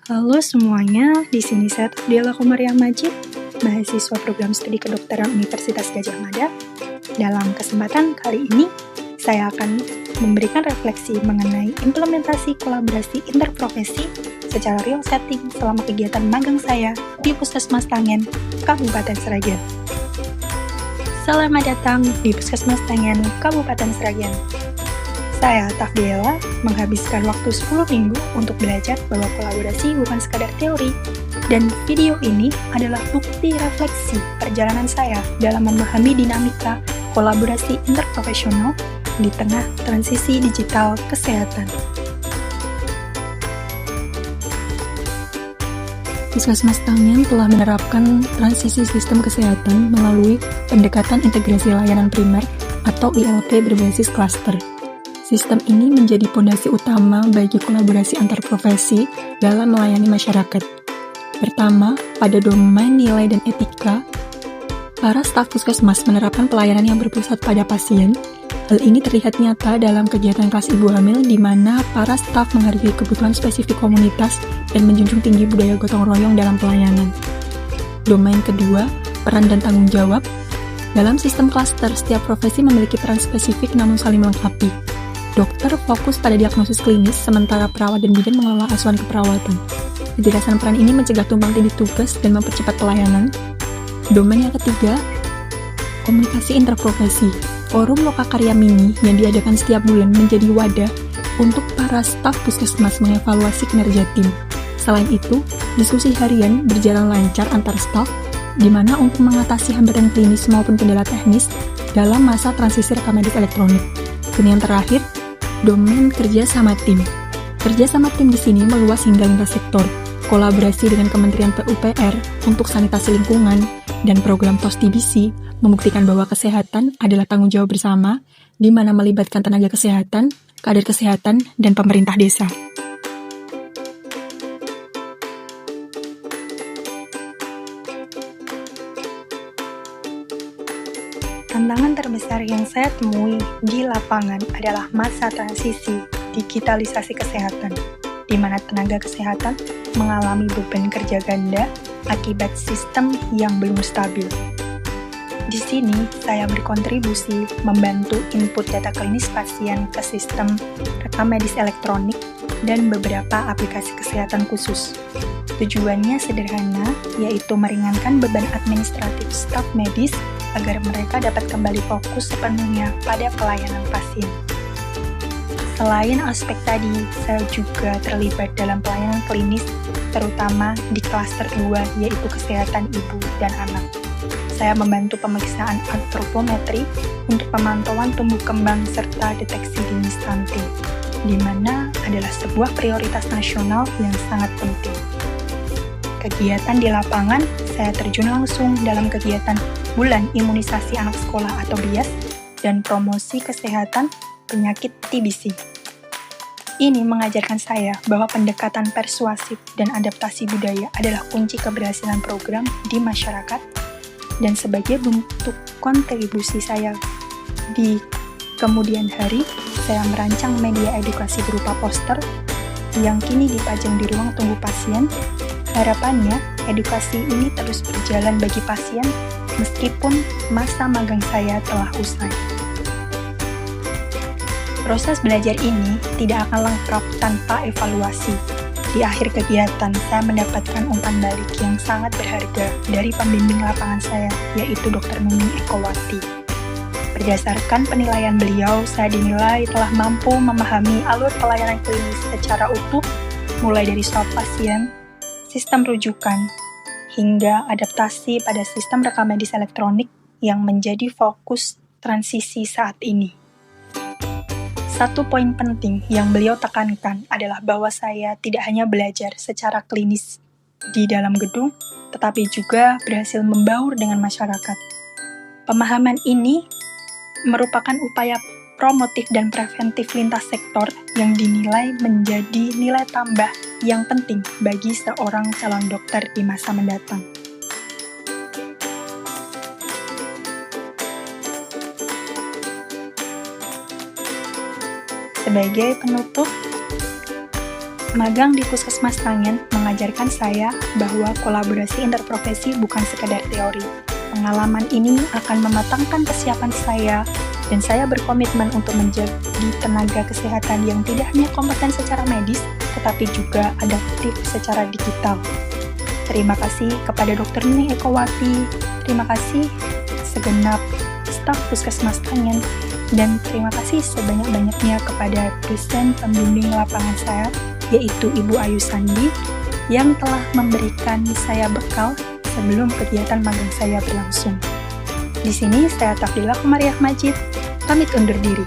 Halo semuanya, di sini saya Tafdila Komariah Majid, mahasiswa program studi kedokteran Universitas Gadjah Mada. Dalam kesempatan kali ini, saya akan memberikan refleksi mengenai implementasi kolaborasi interprofesi secara real setting selama kegiatan magang saya di Puskesmas Tangen, Kabupaten Sragen. Selamat datang di Puskesmas Tangen, Kabupaten Sragen. Saya, Tafdila, menghabiskan waktu 10 minggu untuk belajar bahwa kolaborasi bukan sekadar teori, dan video ini adalah bukti refleksi perjalanan saya dalam memahami dinamika kolaborasi interprofesional di tengah transisi digital kesehatan. Puskesmas Tangen telah menerapkan transisi sistem kesehatan melalui pendekatan integrasi layanan primer atau ILP berbasis klaster. Sistem ini menjadi fondasi utama bagi kolaborasi antar profesi dalam melayani masyarakat. Pertama, pada domain nilai dan etika, para staf puskesmas menerapkan pelayanan yang berpusat pada pasien. Hal ini terlihat nyata dalam kegiatan kelas ibu hamil di mana para staf menghargai kebutuhan spesifik komunitas dan menjunjung tinggi budaya gotong royong dalam pelayanan. Domain kedua, peran dan tanggung jawab. Dalam sistem klaster, setiap profesi memiliki peran spesifik namun saling melengkapi. Dokter fokus pada diagnosis klinis, sementara perawat dan bidan mengelola asuhan keperawatan. Kejelasan peran ini mencegah tumpang tindih tugas dan mempercepat pelayanan. Domain yang ketiga, komunikasi interprofesi. Forum Lokakarya Mini yang diadakan setiap bulan menjadi wadah untuk para staf puskesmas mengevaluasi kinerja tim. Selain itu, diskusi harian berjalan lancar antar staf, di mana untuk mengatasi hambatan klinis maupun kendala teknis dalam masa transisi rekamedis elektronik. Dan yang terakhir, domain kerja sama tim. Kerja sama tim di sini meluas hingga lintas sektor. Kolaborasi dengan Kementerian PUPR untuk sanitasi lingkungan dan program TOS-TBC membuktikan bahwa kesehatan adalah tanggung jawab bersama, di mana melibatkan tenaga kesehatan, kader kesehatan, dan pemerintah desa. Tantangan terbesar yang saya temui di lapangan adalah masa transisi digitalisasi kesehatan, di mana tenaga kesehatan mengalami beban kerja ganda akibat sistem yang belum stabil. Di sini, saya berkontribusi membantu input data klinis pasien ke sistem rekam medis elektronik dan beberapa aplikasi kesehatan khusus. Tujuannya sederhana, yaitu meringankan beban administratif staf medis agar mereka dapat kembali fokus sepenuhnya pada pelayanan pasien. Selain aspek tadi, saya juga terlibat dalam pelayanan klinis, terutama di klaster 2, yaitu kesehatan ibu dan anak. Saya membantu pemeriksaan antropometri untuk pemantauan tumbuh kembang serta deteksi dini stunting, di mana adalah sebuah prioritas nasional yang sangat penting. Kegiatan di lapangan, saya terjun langsung dalam kegiatan Bulan Imunisasi Anak Sekolah atau BIAS dan promosi kesehatan penyakit TBC. Ini mengajarkan saya bahwa pendekatan persuasif dan adaptasi budaya adalah kunci keberhasilan program di masyarakat, dan sebagai bentuk kontribusi saya di kemudian hari, saya merancang media edukasi berupa poster yang kini dipajang di ruang tunggu pasien. Harapannya, edukasi ini terus berjalan bagi pasien meskipun masa magang saya telah usai. Proses belajar ini tidak akan lengkap tanpa evaluasi. Di akhir kegiatan, saya mendapatkan umpan balik yang sangat berharga dari pembimbing lapangan saya, yaitu Dr. Nuning Ekowati. Berdasarkan penilaian beliau, saya dinilai telah mampu memahami alur pelayanan klinis secara utuh, mulai dari swab pasien, sistem rujukan, hingga adaptasi pada sistem rekam medis elektronik yang menjadi fokus transisi saat ini. Satu poin penting yang beliau tekankan adalah bahwa saya tidak hanya belajar secara klinis di dalam gedung, tetapi juga berhasil membaur dengan masyarakat. Pemahaman ini merupakan upaya promotif dan preventif lintas sektor yang dinilai menjadi nilai tambah yang penting bagi seorang calon dokter di masa mendatang. Sebagai penutup, Magang di Puskesmas Tangen mengajarkan saya bahwa kolaborasi interprofesi bukan sekedar teori. Pengalaman ini akan mematangkan kesiapan saya, dan saya berkomitmen untuk menjadi tenaga kesehatan yang tidak hanya kompeten secara medis, tetapi juga adaptif secara digital. Terima kasih kepada Dr. Nining Ekowati, terima kasih segenap staf Puskesmas Tangen, dan terima kasih sebanyak-banyaknya kepada dosen pembimbing lapangan saya, yaitu Ibu Ayu Sandi, yang telah memberikan saya bekal sebelum kegiatan magang saya berlangsung. Di sini saya Tafdila Komariah Majid, pamit undur diri.